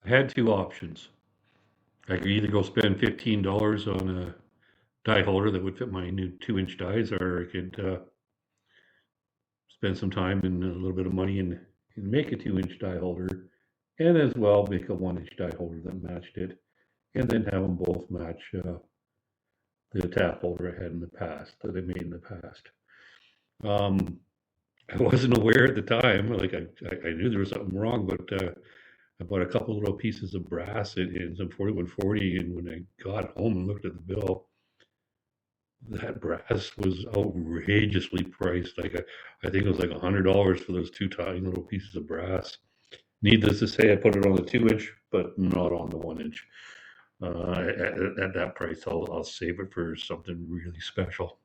I had two options. I could either go spend $15 on a die holder that would fit my new 2-inch dies, or I could spend some time and a little bit of money and make a 2-inch die holder, and as well make a 1-inch die holder that matched it, and then have them both match the tap holder I had in the past, that I made in the past. Um, I wasn't aware at the time, like I knew there was something wrong, but I bought a couple little pieces of brass and some 4140, and when I got home and looked at the bill, that brass was outrageously priced. Like I think it was like $100 for those two tiny little pieces of brass. Needless to say, I put it on the 2-inch, but not on the 1-inch. At that price, I'll save it for something really special.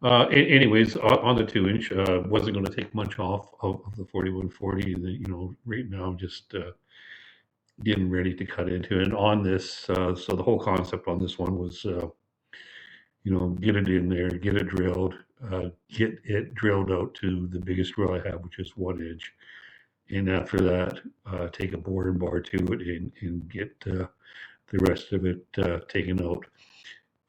Anyways, on the 2-inch, wasn't going to take much off of the 4140. Right now I'm just getting ready to cut into it. And on this, so the whole concept on this one was, get it in there, get it drilled, get it drilled out to the biggest drill I have, which is 1 inch. And after that, take a bore and bar to it and get the rest of it taken out.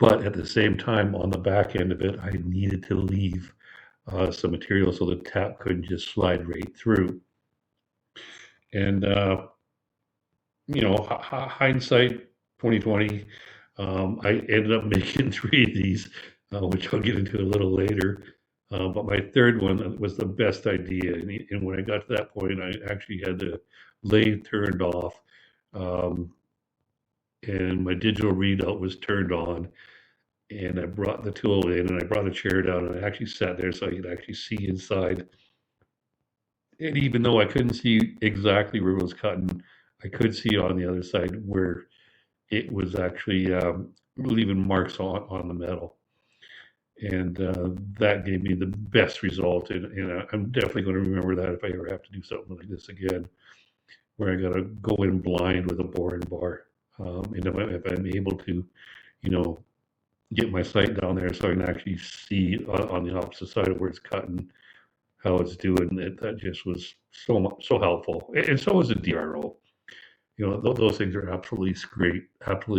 But at the same time, on the back end of it, I needed to leave some material so the tap couldn't just slide right through. And hindsight 2020, I ended up making three of these, which I'll get into a little later. But my third one was the best idea. And when I got to that point, I actually had the lathe turned off, um, and my digital readout was turned on. And I brought the tool in, and I brought a chair down, and I actually sat there so I could actually see inside. And even though I couldn't see exactly where it was cutting, I could see on the other side where it was actually leaving marks on the metal. And that gave me the best result. And I'm definitely going to remember that if I ever have to do something like this again, where I got to go in blind with a bore and bar. And if I'm able to, you know, get my sight down there so I can actually see on the opposite side of where it's cutting, how it's doing it, that just was so helpful. And so was the DRO. Those things are absolutely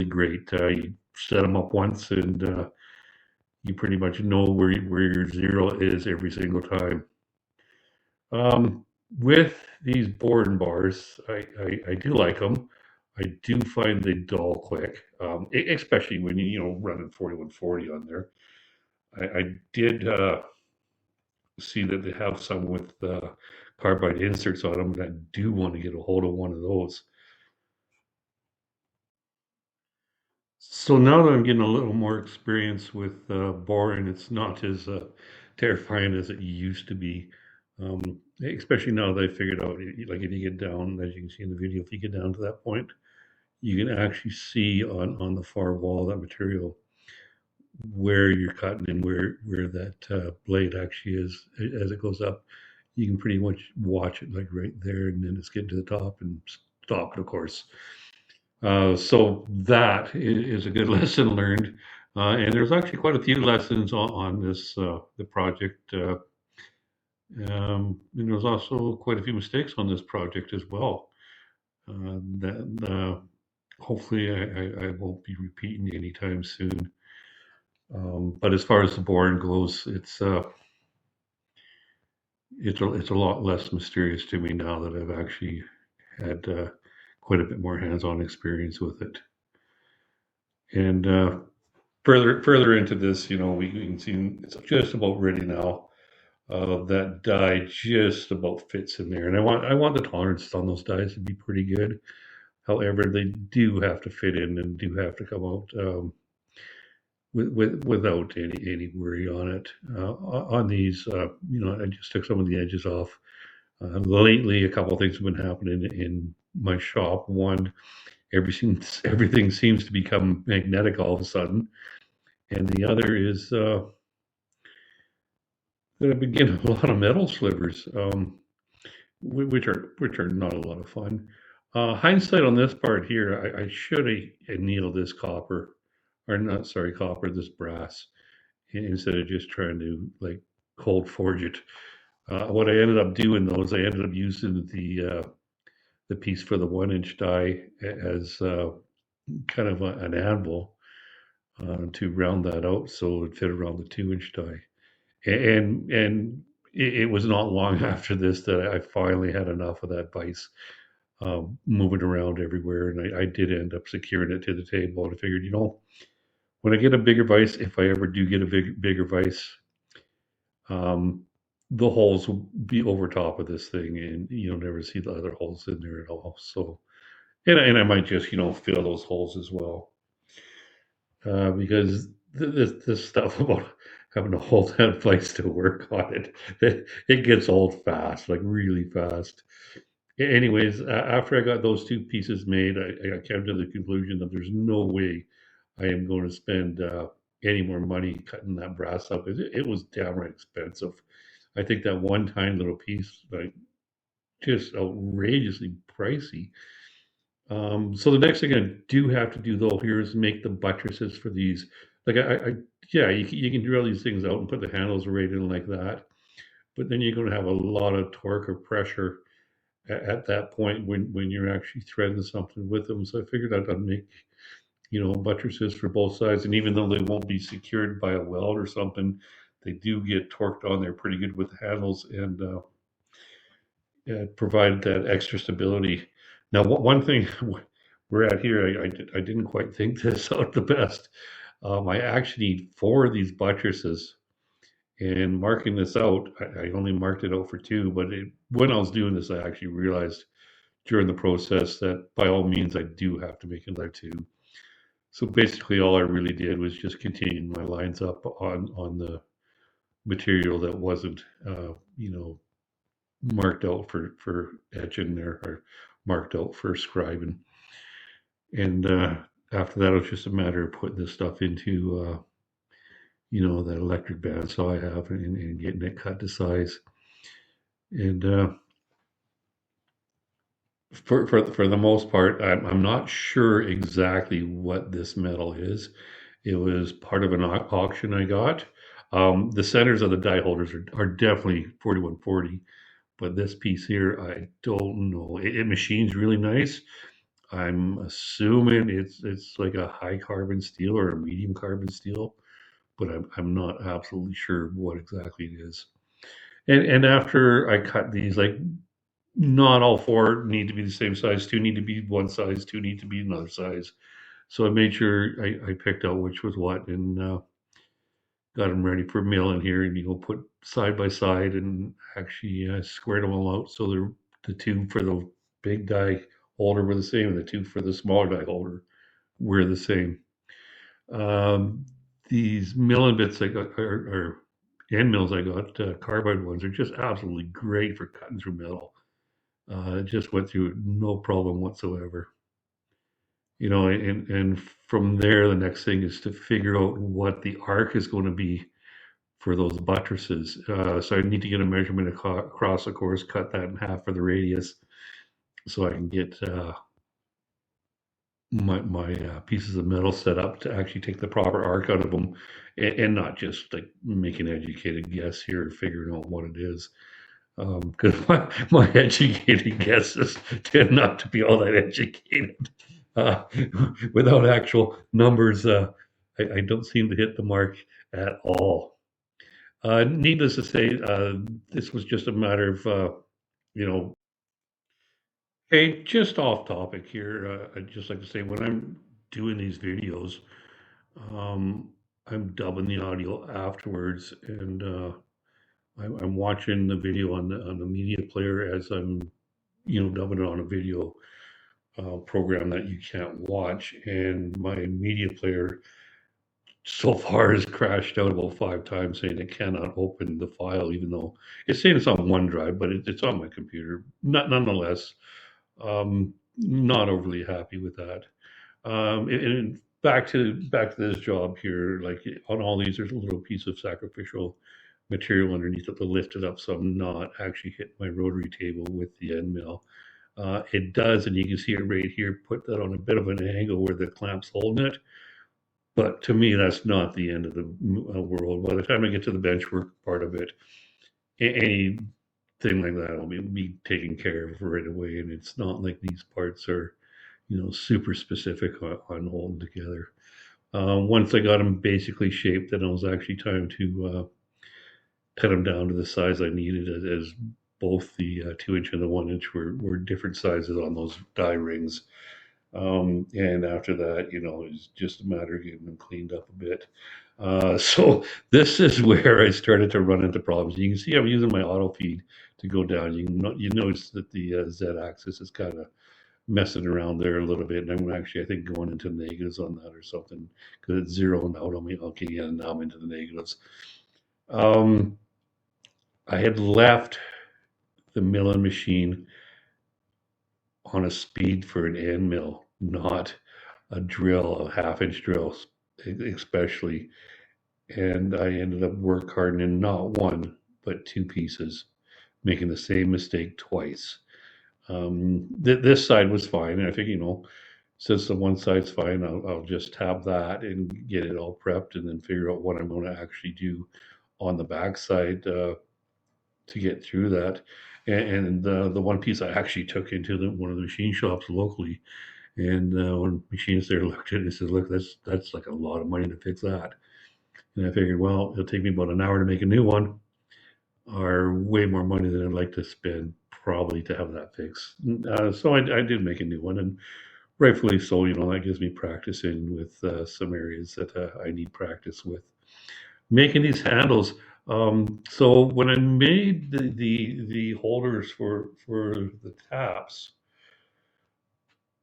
great. You set them up once, and you pretty much know where your zero is every single time. With these board and bars, I do like them. I do find they dull quick, especially when running 4140 on there. I did see that they have some with carbide inserts on them, and I do want to get a hold of one of those. So now that I'm getting a little more experience with boring, it's not as terrifying as it used to be. Especially now that I figured out, like if you get down, as you can see in the video, if you get down to that point, you can actually see on the far wall of that material where you're cutting and where that blade actually is as it goes up. You can pretty much watch it like right there, and then it's getting to the top and stop it, of course. So that is a good lesson learned. And there's actually quite a few lessons on this the project. And there's also quite a few mistakes on this project as well. That hopefully I won't be repeating anytime soon. But as far as the boring goes, it's a lot less mysterious to me now that I've actually had quite a bit more hands-on experience with it. And further into this, we can see it's just about ready now. That die just about fits in there, and I want the tolerances on those dies to be pretty good. However, they do have to fit in and do have to come out without any worry on it. On these, I just took some of the edges off. Lately, a couple of things have been happening in my shop. One, everything seems to become magnetic all of a sudden, and the other is that I've been getting a lot of metal slivers, which are not a lot of fun. Hindsight on this part here, I should have annealed this copper, or not, sorry, copper, this brass, instead of just trying to like cold forge it. What I ended up doing though is I ended up using the piece for the 1-inch die as kind of an anvil to round that out so it would fit around the 2-inch die. And it was not long after this that I finally had enough of that vise moving around everywhere, and I did end up securing it to the table. And I figured, when I get a bigger vise, if I ever do get a bigger vise, um, the holes will be over top of this thing, and you'll never see the other holes in there at all. So, and I might just fill those holes as well, because this stuff about having to hold that vise to work on it gets old fast, like really fast. Anyways, after I got those two pieces made, I came to the conclusion that there's no way I am going to spend any more money cutting that brass up. It was downright expensive. I think that one tiny little piece, like, just outrageously pricey. So the next thing I do have to do though here is make the buttresses for these. Like yeah, you can drill these things out and put the handles right in like that, but then you're going to have a lot of torque or pressure at that point when you're actually threading something with them. So I figured I'd make buttresses for both sides, and even though they won't be secured by a weld or something, they do get torqued on there pretty good with the handles, and provide that extra stability. Now, one thing we're at here, I didn't quite think this out the best. I actually need 4 of these buttresses, and marking this out, I only marked it out for 2, but when I was doing this, I actually realized during the process that by all means I do have to make another 2. So basically, all I really did was just continue my lines up on the material that wasn't, marked out for etching there, or marked out for scribing. And after that, it was just a matter of putting this stuff into, that electric bandsaw I have, and getting it cut to size. And for the most part, I'm not sure exactly what this metal is. It was part of an auction I got. The centers of the die holders are definitely 4140, but this piece here, I don't know. It machines really nice. I'm assuming it's like a high carbon steel or a medium carbon steel, but I'm not absolutely sure what exactly it is. And after I cut these, like, not all 4 need to be the same size. 2 need to be one size. 2 need to be another size. So I made sure I picked out which was what, and got them ready for milling here, and put side by side, and actually squared them all out so the 2 for the big die holder were the same, and the 2 for the smaller die holder were the same. These milling bits I got, or end mills I got, carbide ones, are just absolutely great for cutting through metal. It just went through no problem whatsoever. And from there, the next thing is to figure out what the arc is going to be for those buttresses. So I need to get a measurement across, of course, cut that in half for the radius, so I can get my pieces of metal set up to actually take the proper arc out of them, and not just like make an educated guess here, figuring out what it is. Because my educated guesses tend not to be all that educated. Without actual numbers, I don't seem to hit the mark at all. Needless to say, this was just a matter of, you know, hey, just off topic here. I'd just like to say, when I'm doing these videos, I'm dubbing the audio afterwards, and I'm watching the video on the media player as I'm, dubbing it on a video program that you can't watch, and my media player so far has crashed out about 5 times, saying it cannot open the file, even though it's saying it's on OneDrive, but it's on my computer. Nonetheless, not overly happy with that. And back to this job here, like on all these, there's a little piece of sacrificial material underneath it to lift it up, so I'm not actually hitting my rotary table with the end mill. It does, and you can see it right here, put that on a bit of an angle where the clamp's holding it. But to me, that's not the end of the world. By the time I get to the bench work part of it, any thing like that will be taken care of right away. And it's not like these parts are, super specific on holding together. Once I got them basically shaped, then it was actually time to cut them down to the size I needed, as both the 2 inch and the 1 inch were different sizes on those die rings. And after that, it's just a matter of getting them cleaned up a bit. So this is where I started to run into problems. You can see I'm using my auto feed to go down. You notice that the Z-axis is kind of messing around there a little bit, and I'm actually, I think, going into negatives on that or something, because it's zeroing out on me. Okay, yeah, now I'm into the negatives. Um, I had left the milling machine on a speed for an end mill, not a drill, a half-inch drill, especially. And I ended up work hardening not one, but two pieces, making the same mistake twice. This side was fine. And I think, since the one side's fine, I'll just tab that and get it all prepped and then figure out what I'm going to actually do on the back side to get through that. And the one piece I actually took into one of the machine shops locally, and one machinist there looked at it and says, "Look, that's like a lot of money to fix that." And I figured, well, it'll take me about an hour to make a new one, or way more money than I'd like to spend probably to have that fixed. So I did make a new one, and rightfully so. That gives me practice in with some areas that I need practice with. Making these handles. So when I made the holders for the taps,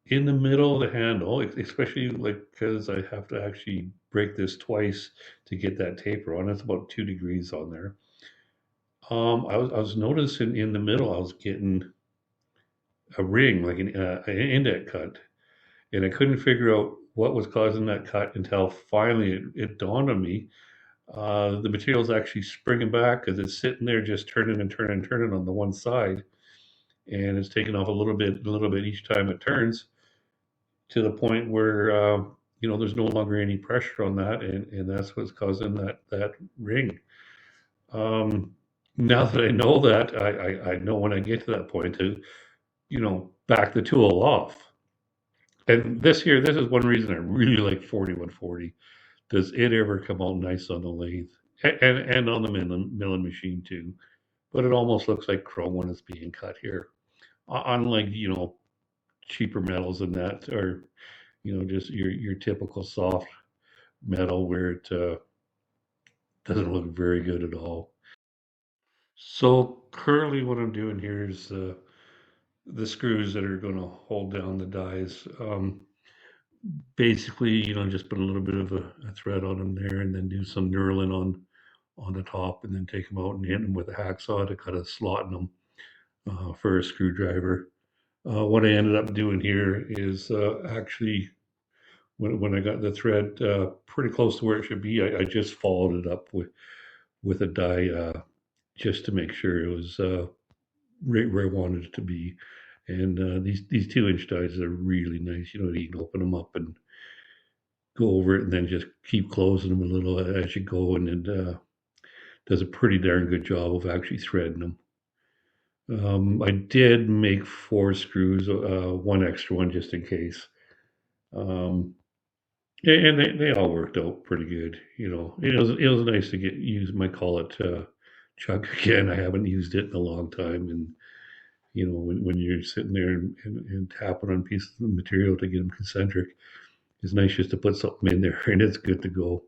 in the middle of the handle, especially like because I have to actually break this twice to get that taper on. It's about 2 degrees on there. I was noticing in the middle, I was getting a ring, like an index cut, and I couldn't figure out what was causing that cut until finally it dawned on me. The material's actually springing back because it's sitting there just turning and turning and turning on the one side, and it's taking off a little bit each time it turns, to the point where there's no longer any pressure on that, and that's what's causing that ring. Now that I know that, I know when I get to that point to back the tool off. And this is one reason I really like 4140. Does it ever come out nice on the lathe and on the milling machine too? But it almost looks like chrome when it's being cut here. Unlike cheaper metals than that, or just your typical soft metal where it doesn't look very good at all. So currently what I'm doing here is the screws that are going to hold down the dies. Basically, just put a little bit of a thread on them there, and then do some knurling on the top, and then take them out and hit them with a hacksaw to cut a slot in them for a screwdriver. What I ended up doing here is actually, when I got the thread pretty close to where it should be, I just followed it up with a die, just to make sure it was right where I wanted it to be. And these 2 inch dies are really nice. You can open them up and go over it, and then just keep closing them a little as you go, and it does a pretty darn good job of actually threading them. I did make 4 screws, one extra one just in case. And they all worked out pretty good. It was nice to use my call it chuck again. I haven't used it in a long time, and when you're sitting there and tapping on pieces of material to get them concentric, it's nice just to put something in there and it's good to go.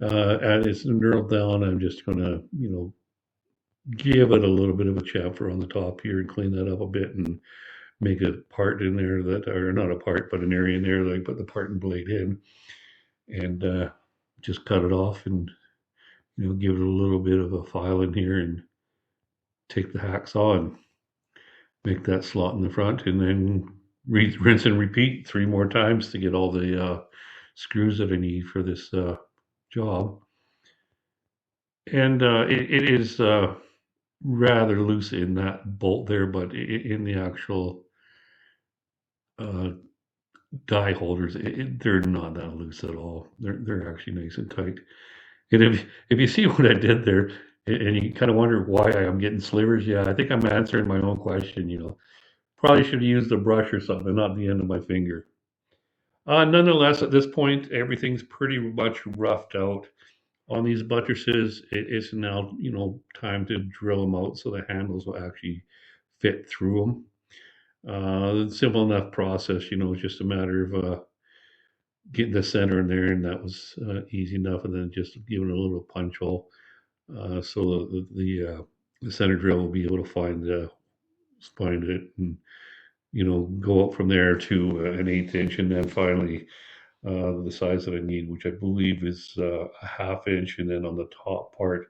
And it's knurled down. I'm just gonna give it a little bit of a chamfer on the top here and clean that up a bit, and make a part in there that, or not a part, but an area in there that I put the part and blade in, and just cut it off, and give it a little bit of a file in here, and take the hacksaw and make that slot in the front, and then rinse and repeat 3 more times to get all the screws that I need for this job. And it is rather loose in that bolt there, but in the actual die holders, they're not that loose at all. They're actually nice and tight. And if you see what I did there, And you kind of wonder why I'm getting slivers. Yeah, I think I'm answering my own question. Probably should have used a brush or something, and not the end of my finger. Nonetheless, at this point, everything's pretty much roughed out on these buttresses. It's now, time to drill them out so the handles will actually fit through them. Simple enough process, it's just a matter of getting the center in there, and that was easy enough, and then just giving it a little punch hole so the center drill will be able to find it, and go up from there to an 1/8 inch, and then finally the size that I need, which I believe is a 1/2 inch, and then on the top part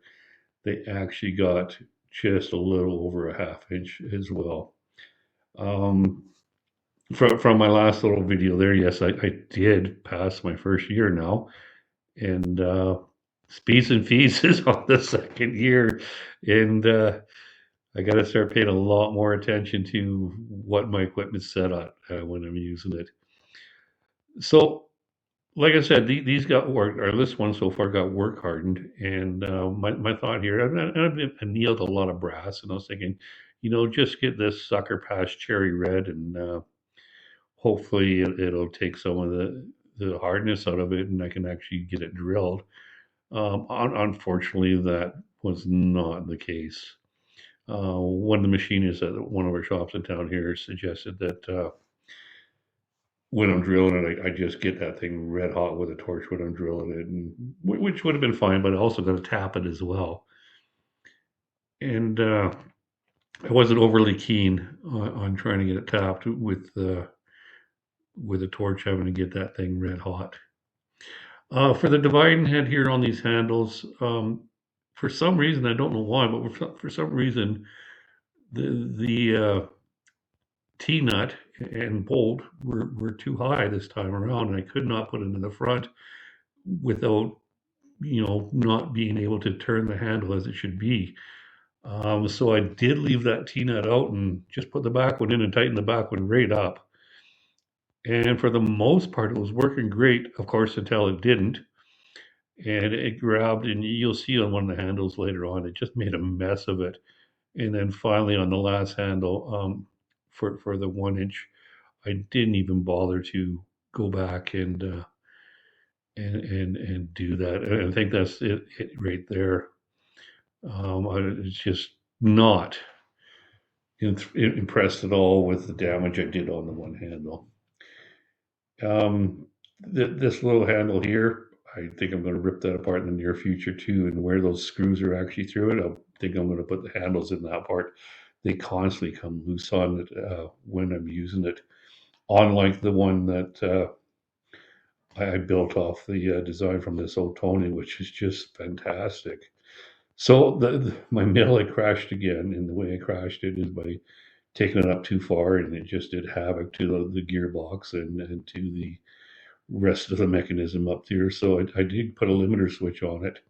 they actually got just a little over a 1/2 inch as well. Um, from my last little video there, yes, I did pass my first year now, and speeds and fees is on the second year, and I got to start paying a lot more attention to what my equipment's set at when I'm using it. So, like I said, these got work, or this one so far got work hardened, and my thought here, I've annealed a lot of brass, and I was thinking, just get this sucker past cherry red, and hopefully it'll take some of the hardness out of it, and I can actually get it drilled. Unfortunately, that was not the case. One of the machinists at one of our shops in town here suggested that when I'm drilling it, I just get that thing red hot with a torch when I'm drilling it, and which would have been fine, but I also got to tap it as well. And I wasn't overly keen on trying to get it tapped with a torch, having to get that thing red hot. For the dividing head here on these handles, for some reason, I don't know why, but for some reason, the T-nut and bolt were too high this time around, and I could not put it in the front without, not being able to turn the handle as it should be. So I did leave that T-nut out and just put the back one in and tighten the back one right up. And for the most part, it was working great, of course, until it didn't. And it grabbed, and you'll see on one of the handles later on, it just made a mess of it. And then finally on the last handle, for the 1 inch, I didn't even bother to go back and do that. And I think that's it right there. It's just not impressed at all with the damage I did on the one handle. This little handle here, I think I'm going to rip that apart in the near future too, and where those screws are actually through it, I think I'm going to put the handles in that part. They constantly come loose on it when I'm using it, unlike the one that I built off the design from this old Tony, which is just fantastic. So my mill had crashed again, and the way I crashed it is by taking it up too far, and it just did havoc to the gearbox and to the rest of the mechanism up there. So I did put a limiter switch on it.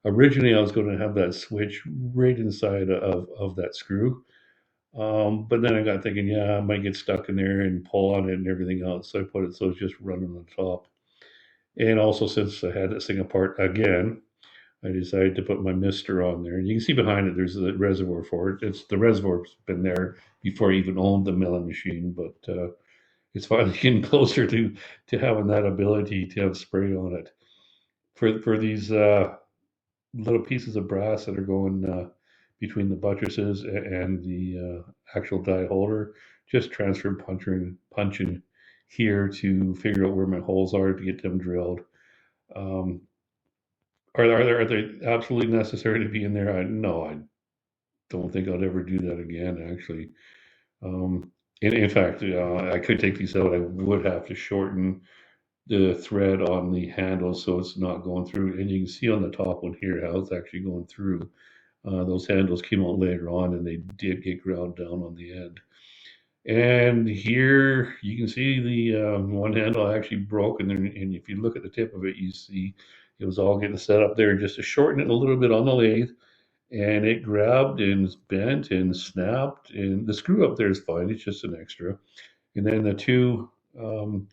Originally, I was going to have that switch right inside of that screw. But then I got thinking, yeah, I might get stuck in there and pull on it and everything else. So I put it so it's just running on top. And also, since I had this thing apart again, I decided to put my mister on there. And you can see behind it, there's the reservoir for it. The reservoir's been there before I even owned the milling machine, but it's finally getting closer to having that ability to have spray on it. For these little pieces of brass that are going between the buttresses and the actual die holder, just transfer punching here to figure out where my holes are to get them drilled. Are they absolutely necessary to be in there? No, I don't think I'd ever do that again, actually. In fact, I could take these out. I would have to shorten the thread on the handle so it's not going through. And you can see on the top one here how it's actually going through. Those handles came out later on, and they did get ground down on the end. And here you can see the one handle actually broke, and if you look at the tip of it, you see it was all getting set up there just to shorten it a little bit on the lathe, and it grabbed and bent and snapped, and the screw up there is fine, it's just an extra. And then the two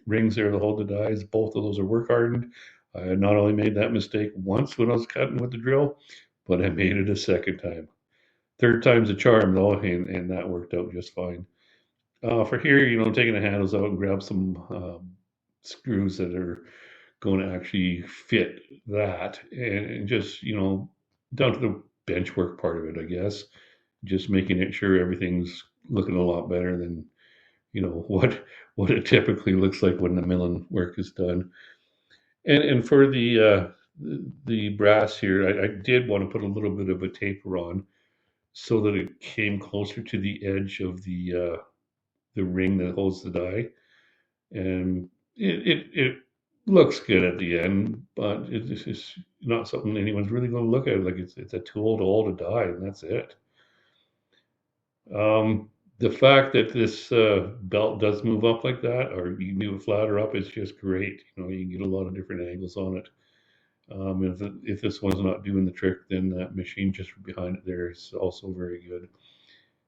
rings there to hold the dies, both of those are work hardened. I had not only made that mistake once when I was cutting with the drill, but I made it a second time. Third time's a charm though, and that worked out just fine. For here, taking the handles out and grab some screws that are going to actually fit that, and just down to the bench work part of it, I guess. Just making it sure everything's looking a lot better than what it typically looks like when the milling work is done. And for the brass here, I did want to put a little bit of a taper on so that it came closer to the edge of the ring that holds the die, and it looks good at the end, but it's just not something anyone's really going to look at. Like it's a tool to hold a die, and that's it. The fact that this belt does move up like that, or you can move it flatter up, is just great. You can get a lot of different angles on it. If this one's not doing the trick, then that machine just behind it there is also very good.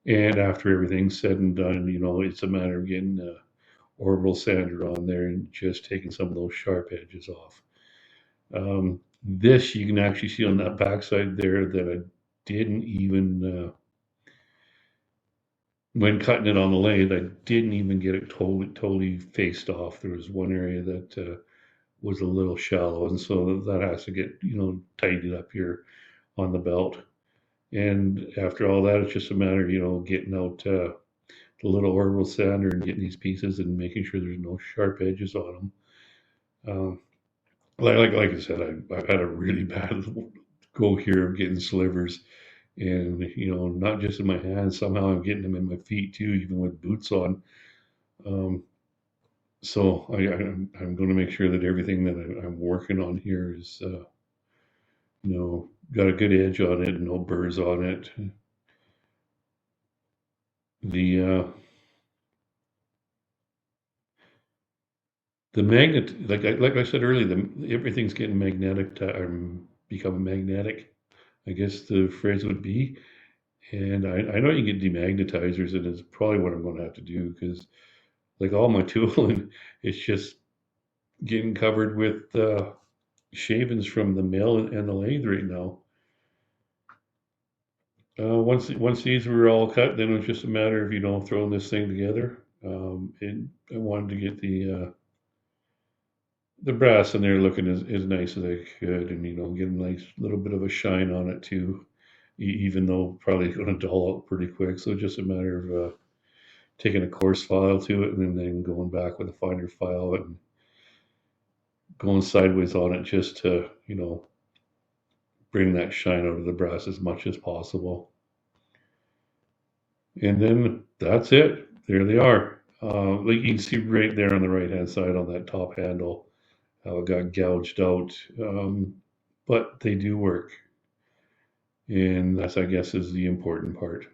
And after everything's said and done, it's a matter of getting orbital sander on there and just taking some of those sharp edges off. This you can actually see on that backside there that I didn't even, when cutting it on the lathe, I didn't even get it totally faced off. There was one area that was a little shallow, and so that has to get tidied up here on the belt. And after all that, it's just a matter of getting out the little orbital sander and getting these pieces and making sure there's no sharp edges on them. Like I said, I've had a really bad go here of getting slivers, and not just in my hands. Somehow I'm getting them in my feet too, even with boots on. Um, so I'm going to make sure that everything that I'm working on here is got a good edge on it, no burrs on it. The magnet, like I said earlier, everything's getting magnetic, becoming magnetic, I guess the phrase would be. And I know you can get demagnetizers, and it's probably what I'm going to have to do, because like all my tooling, it's just getting covered with shavings from the mill and the lathe right now. Once these were all cut, then it was just a matter of throwing this thing together. And I wanted to get the brass in there looking as nice as I could, and get a nice little bit of a shine on it too, even though probably going to dull out pretty quick. So just a matter of taking a coarse file to it, and then going back with a finer file and going sideways on it, just to bring that shine out of the brass as much as possible. And then that's it. There they are. Like you can see right there on the right hand side on that top handle how it got gouged out. But they do work. And that's, I guess, is the important part.